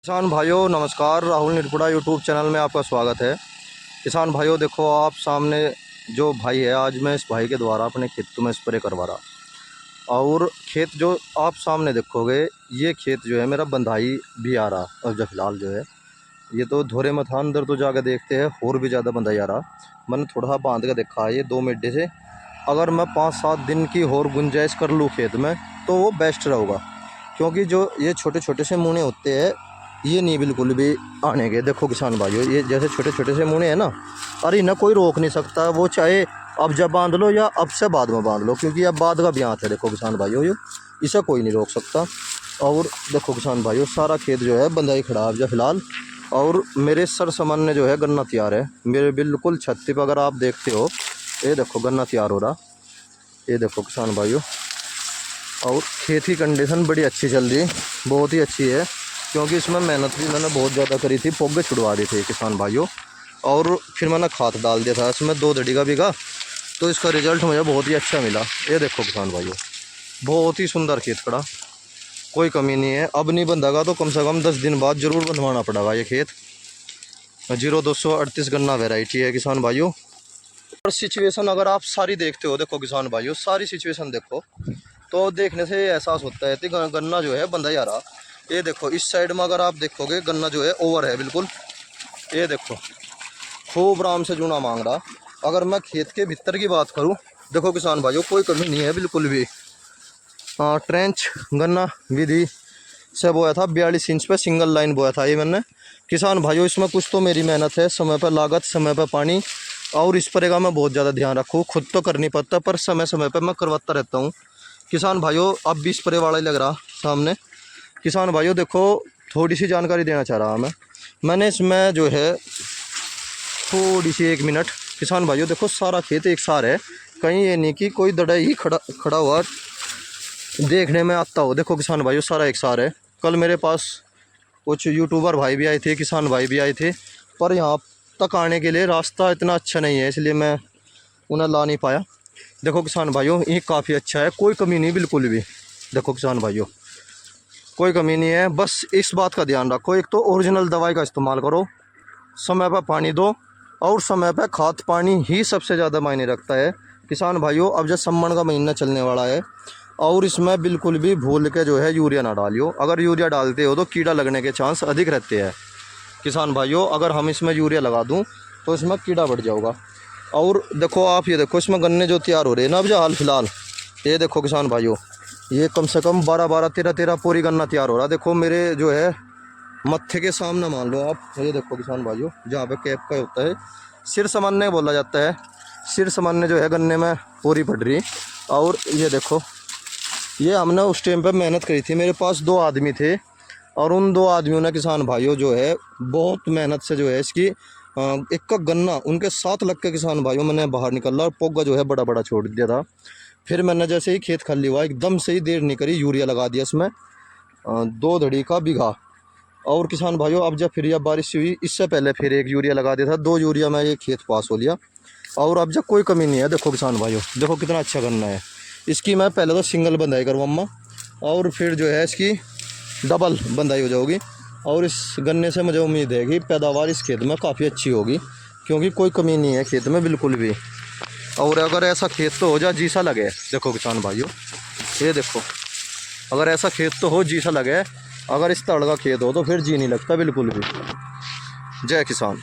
किसान भाइयों नमस्कार। राहुल निरपुड़ा यूट्यूब चैनल में आपका स्वागत है। किसान भाइयों देखो आप सामने जो भाई है, आज मैं इस भाई के द्वारा अपने खेत में स्प्रे करवा रहा। और खेत जो आप सामने देखोगे, ये खेत जो है मेरा बंधाई भी आ रहा। और जो फिलहाल जो है ये तो धोरे में था, अंदर तो जाकर देखते हैं और भी ज़्यादा बंधाई आ रहा। मैंने थोड़ा सा बांध के देखा है ये 2 मिनट से। अगर मैं 5-7 दिन की और गुंजाइश कर लूँ खेत में तो वो बेस्ट रहेगा, क्योंकि जो ये छोटे छोटे से मुने होते हैं ये नहीं बिल्कुल भी आने के। देखो किसान भाइयों, ये जैसे छोटे छोटे से मुने हैं ना, अरे इन्हें कोई रोक नहीं सकता। वो चाहे अब जब बांध लो या अब से बाद में बांध लो, क्योंकि अब बाद का ब्यात है। देखो किसान भाइयों, ये इसे कोई नहीं रोक सकता। और देखो किसान भाइयों, सारा खेत जो है बंदाई खड़ा है फिलहाल। और मेरे सर सामान्य जो है गन्ना तैयार है मेरे बिल्कुल छत्ती पर। अगर आप देखते हो ये देखो गन्ना तैयार हो रहा, ये देखो किसान भाइयों। और खेत की कंडीशन बड़ी अच्छी चल रही, बहुत ही अच्छी है, क्योंकि इसमें मेहनत भी मैंने बहुत ज़्यादा करी थी। पोगे छुड़वा दी थी किसान भाइयों, और फिर मैंने खाद डाल दिया था इसमें 2 धड़ी का बीघा। तो इसका रिज़ल्ट मुझे बहुत ही अच्छा मिला। ये देखो किसान भाइयों, बहुत ही सुंदर खेत खड़ा, कोई कमी नहीं है। अब नहीं बंधेगा तो कम से कम 10 दिन बाद ज़रूर बंधवाना पड़ेगा। ये खेत 0238 गन्ना वेराइटी है किसान भाइयों। और सिचुएशन अगर आप सारी देखते हो, देखो किसान भाइयों सारी सिचुएशन देखो, तो देखने से एहसास होता है कि गन्ना जो है बंधा जा रहा। ये देखो इस साइड में अगर आप देखोगे गन्ना जो है ओवर है बिल्कुल। ये देखो खूब आराम से जूना मांग रहा। अगर मैं खेत के भीतर की बात करूं, देखो किसान भाइयों कोई कमी नहीं है बिल्कुल भी। ट्रेंच गन्ना विधि से बोया था, 42 इंच पे सिंगल लाइन बोया था ये मैंने। किसान भाइयों इसमें कुछ तो मेरी मेहनत है, समय पर लागत, समय पर पानी, और स्प्रे का मैं बहुत ज़्यादा ध्यान रखूँ। खुद तो कर नहीं पाता पर समय समय पर मैं करवाता रहता हूँ। किसान भाइयों अब भी स्प्रे वाला ही लग रहा सामने। किसान भाइयों देखो थोड़ी सी जानकारी देना चाह रहा मैंने इसमें जो है थोड़ी सी 1 मिनट। किसान भाइयों देखो सारा खेत एक सार है, कहीं ये नहीं कि कोई दड़ा ही खड़ा हुआ देखने में आता हो। देखो किसान भाइयों सारा एक सार है। कल मेरे पास कुछ यूट्यूबर भाई भी आए थे, किसान भाई भी आए थे, पर यहाँ तक आने के लिए रास्ता इतना अच्छा नहीं है, इसलिए मैं उन्हें ला नहीं पाया। देखो किसान भाइयों ये काफ़ी अच्छा है, कोई कमी नहीं बिल्कुल भी। देखो किसान भाइयों कोई कमी नहीं है, बस इस बात का ध्यान रखो, एक तो ओरिजिनल दवाई का इस्तेमाल करो, समय पर पानी दो, और समय पर खाद पानी ही सबसे ज़्यादा मायने रखता है। किसान भाइयों अब जब सम्मन का महीना चलने वाला है, और इसमें बिल्कुल भी भूल के जो है यूरिया ना डालियो। अगर यूरिया डालते हो तो कीड़ा लगने के चांस अधिक रहते हैं किसान भाइयों। अगर हम इसमें यूरिया लगा दूँ तो इसमें कीड़ा बढ़ जाएगा। और देखो आप ये देखो इसमें गन्ने जो तैयार हो रहे हैं ना अब जो हाल फिलहाल, ये देखो किसान भाइयों ये कम से कम 12-12, 13-13 पूरी गन्ना तैयार हो रहा। देखो मेरे जो है मत्थे के सामने मान लो आप, ये देखो किसान भाइयों जहाँ पे कैप का होता है सिर सामान्य बोला जाता है, सिर सामान्य जो है गन्ने में पूरी पड़ रही। और ये देखो ये हमने उस टाइम पे मेहनत करी थी, मेरे पास 2 आदमी थे, और उन 2 आदमियों ने किसान भाइयों जो है बहुत मेहनत से जो है इसकी एक का गन्ना उनके साथ लग के किसान भाइयों मैंने बाहर निकला, और पोगा जो है बड़ा बड़ा छोड़ दिया था। फिर मैंने जैसे ही खेत खाली हुआ एकदम से ही देर नहीं करी, यूरिया लगा दिया इसमें 2 धड़ी का बीघा। और किसान भाइयों अब जब फिर यह बारिश हुई, इससे पहले फिर 1 यूरिया लगा दिया था, 2 यूरिया में ये खेत पास हो लिया। और अब जब कोई कमी नहीं है। देखो किसान भाइयों देखो कितना अच्छा गन्ना है। इसकी मैं पहले तो सिंगल बंधाई करवाऊँगा, और फिर जो है इसकी डबल बंधाई हो जाएगी। और इस गन्ने से मुझे उम्मीद है कि पैदावार इस खेत में काफ़ी अच्छी होगी, क्योंकि कोई कमी नहीं है खेत में बिल्कुल भी। और अगर ऐसा खेत तो हो जाए जी सा लगे, देखो किसान भाइयों ये देखो, अगर ऐसा खेत तो हो जी सा लगे, अगर इस तड़ का खेत हो तो फिर जी नहीं लगता बिल्कुल भी। जय किसान।